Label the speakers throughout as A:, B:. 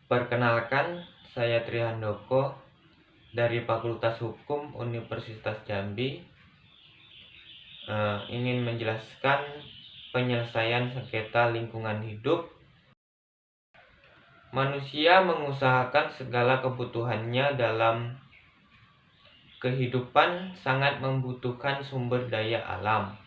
A: Perkenalkan, saya Trihandoko dari Fakultas Hukum Universitas Jambi, ingin menjelaskan penyelesaian sengketa lingkungan hidup. Manusia mengusahakan segala kebutuhannya dalam kehidupan sangat membutuhkan sumber daya alam.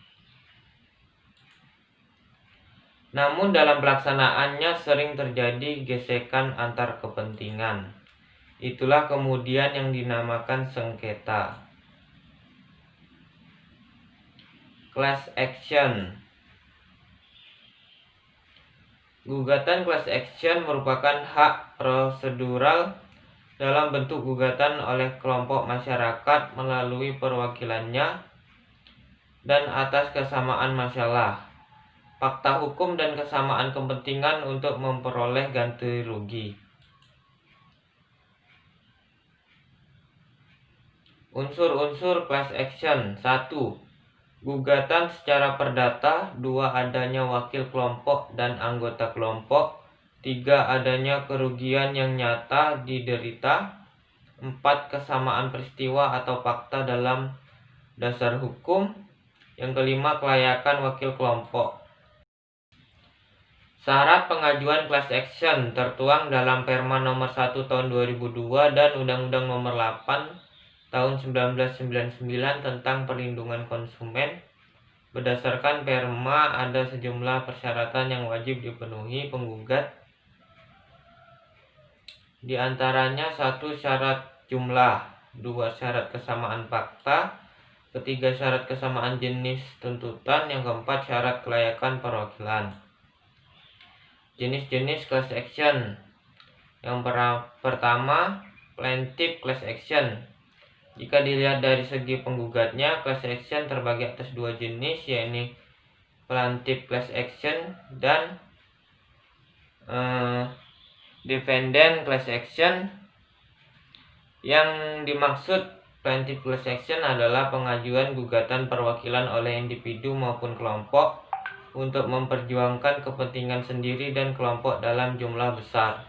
A: Namun dalam pelaksanaannya sering terjadi gesekan antar kepentingan. Itulah kemudian yang dinamakan sengketa. Class action. Gugatan class action merupakan hak prosedural dalam bentuk gugatan oleh kelompok masyarakat melalui perwakilannya dan atas kesamaan masalah, fakta hukum dan kesamaan kepentingan untuk memperoleh ganti rugi. Unsur-unsur class action. 1. Gugatan secara perdata. 2. Adanya wakil kelompok dan anggota kelompok. 3. Adanya kerugian yang nyata diderita. 4. Kesamaan peristiwa atau fakta dalam dasar hukum. Yang kelima, kelayakan wakil kelompok. Syarat pengajuan class action tertuang dalam Perma nomor 1 tahun 2002 dan Undang-Undang nomor 8 tahun 1999 tentang perlindungan konsumen. Berdasarkan Perma ada sejumlah persyaratan yang wajib dipenuhi penggugat. Di antaranya 1. Syarat jumlah, 2. Syarat kesamaan fakta, 3. Syarat kesamaan jenis tuntutan, yang keempat syarat kelayakan perwakilan. Jenis-jenis class action. Yang pertama, plaintiff class action. Jika dilihat dari segi penggugatnya, class action terbagi atas dua jenis, yaitu plaintiff class action dan defendant class action. Yang dimaksud plaintiff class action adalah pengajuan gugatan perwakilan oleh individu maupun kelompok untuk memperjuangkan kepentingan sendiri dan kelompok dalam jumlah besar.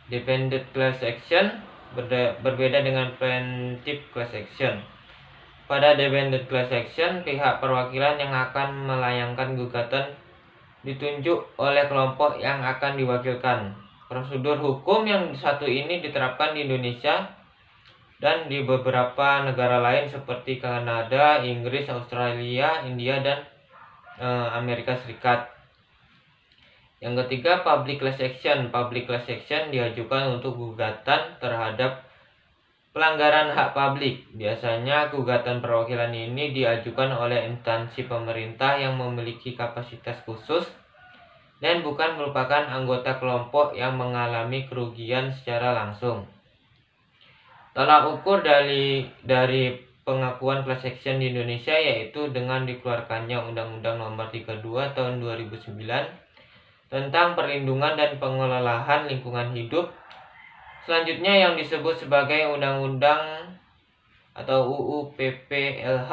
A: Defendant class action berbeda dengan plaintiff class action. Pada defendant class action, pihak perwakilan yang akan melayangkan gugatan ditunjuk oleh kelompok yang akan diwakilkan. Prosedur hukum yang satu ini diterapkan di Indonesia dan di beberapa negara lain seperti Kanada, Inggris, Australia, India, dan Amerika Serikat. Yang ketiga, public class action. Public class action diajukan untuk gugatan terhadap pelanggaran hak publik. Biasanya gugatan perwakilan ini diajukan oleh instansi pemerintah yang memiliki kapasitas khusus dan bukan merupakan anggota kelompok yang mengalami kerugian secara langsung. Tolak ukur dari pengakuan class action di Indonesia yaitu dengan dikeluarkannya Undang-Undang nomor 32 tahun 2009 tentang perlindungan dan pengelolaan lingkungan hidup. Selanjutnya yang disebut sebagai Undang-Undang atau UU PPLH.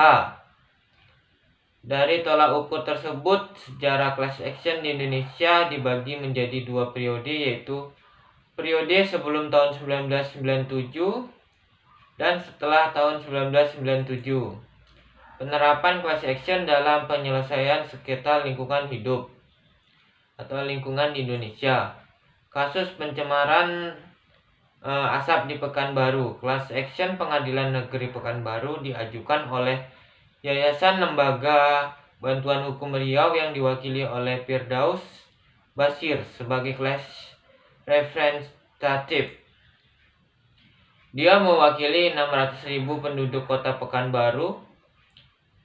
A: Dari tolak ukur tersebut, sejarah class action di Indonesia dibagi menjadi dua periode, yaitu periode sebelum tahun 1997 dan setelah tahun 1997. Penerapan class action dalam penyelesaian sengketa lingkungan hidup atau lingkungan di Indonesia. Kasus pencemaran asap di Pekanbaru. Class action Pengadilan Negeri Pekanbaru diajukan oleh Yayasan Lembaga Bantuan Hukum Riau yang diwakili oleh Firdaus Bashir sebagai class representatif. Dia mewakili 600.000 penduduk kota Pekanbaru.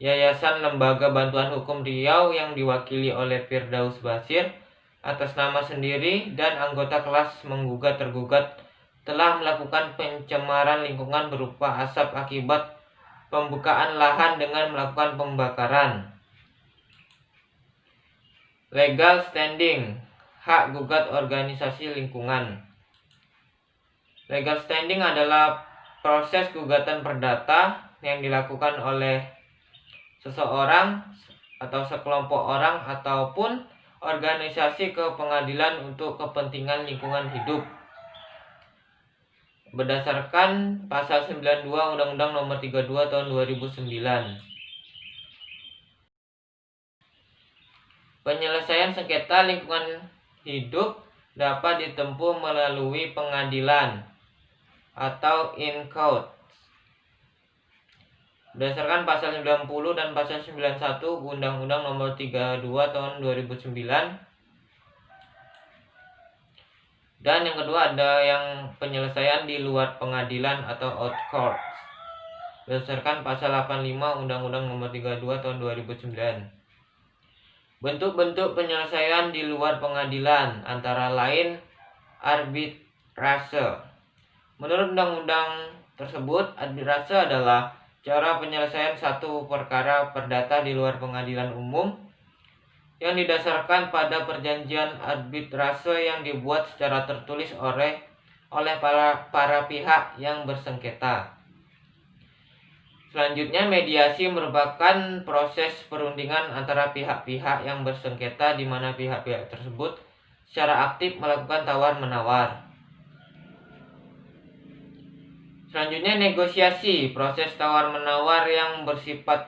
A: Yayasan Lembaga Bantuan Hukum Riau yang diwakili oleh Firdaus Bashir atas nama sendiri dan anggota kelas menggugat tergugat telah melakukan pencemaran lingkungan berupa asap akibat pembukaan lahan dengan melakukan pembakaran. Legal standing, hak gugat organisasi lingkungan. Legal standing adalah proses gugatan perdata yang dilakukan oleh seseorang atau sekelompok orang ataupun organisasi ke pengadilan untuk kepentingan lingkungan hidup. Berdasarkan pasal 92 Undang-Undang Nomor 32 Tahun 2009. Penyelesaian sengketa lingkungan hidup dapat ditempuh melalui pengadilan atau in court. Berdasarkan pasal 90 dan pasal 91 Undang-Undang Nomor 32 Tahun 2009. Dan yang kedua ada yang penyelesaian di luar pengadilan atau out court. Berdasarkan pasal 85 Undang-Undang Nomor 32 Tahun 2009. Bentuk-bentuk penyelesaian di luar pengadilan antara lain arbitrase. Menurut undang-undang tersebut, arbitrase adalah cara penyelesaian satu perkara perdata di luar pengadilan umum yang didasarkan pada perjanjian arbitrase yang dibuat secara tertulis oleh para pihak yang bersengketa. Selanjutnya, mediasi merupakan proses perundingan antara pihak-pihak yang bersengketa di mana pihak-pihak tersebut secara aktif melakukan tawar-menawar. Selanjutnya, negosiasi, proses tawar-menawar yang bersifat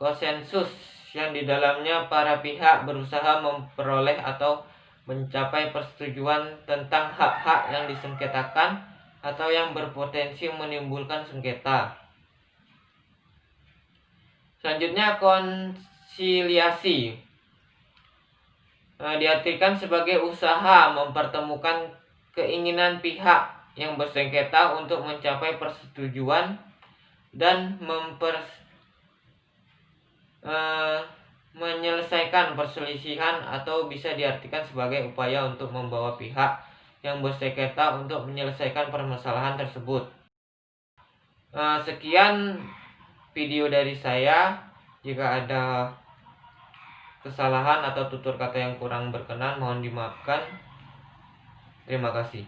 A: konsensus yang di dalamnya para pihak berusaha memperoleh atau mencapai persetujuan tentang hak-hak yang disengketakan atau yang berpotensi menimbulkan sengketa. Selanjutnya, konsiliasi diartikan sebagai usaha mempertemukan keinginan pihak yang bersengketa untuk mencapai persetujuan dan menyelesaikan perselisihan, atau bisa diartikan sebagai upaya untuk membawa pihak yang bersengketa untuk menyelesaikan permasalahan tersebut. Sekian video dari saya. Jika ada kesalahan atau tutur kata yang kurang berkenan, mohon dimaafkan. Terima kasih.